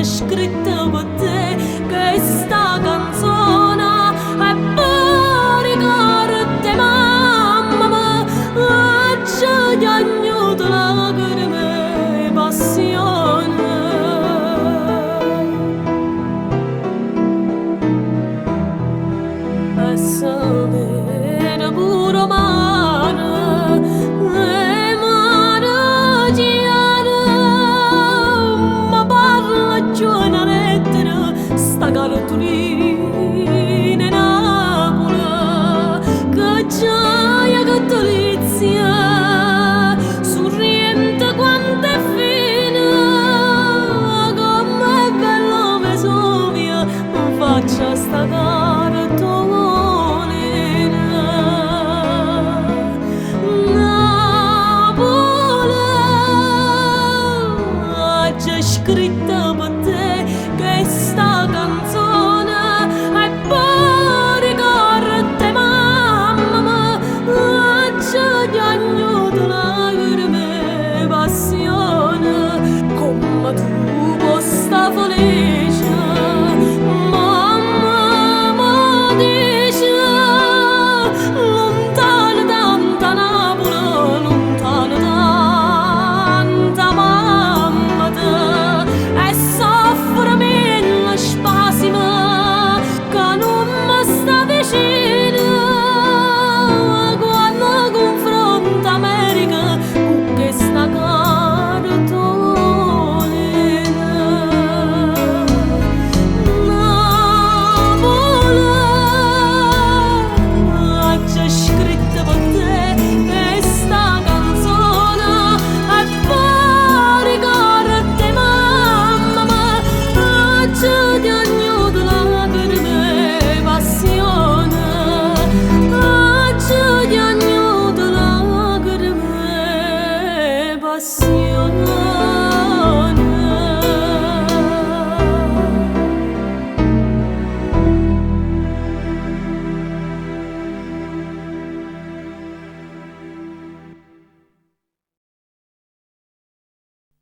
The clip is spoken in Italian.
scritta per te questa canzone e poi ricordi mamma ci agnuto lacrime e passione e sapere pure male e mare ma parla giù una lettera sta cartolina in Napoli che gioia che delizia sorriente quanto è fine come è bello Vesuvio faccia sta cartolina Napoli c'è scritta per te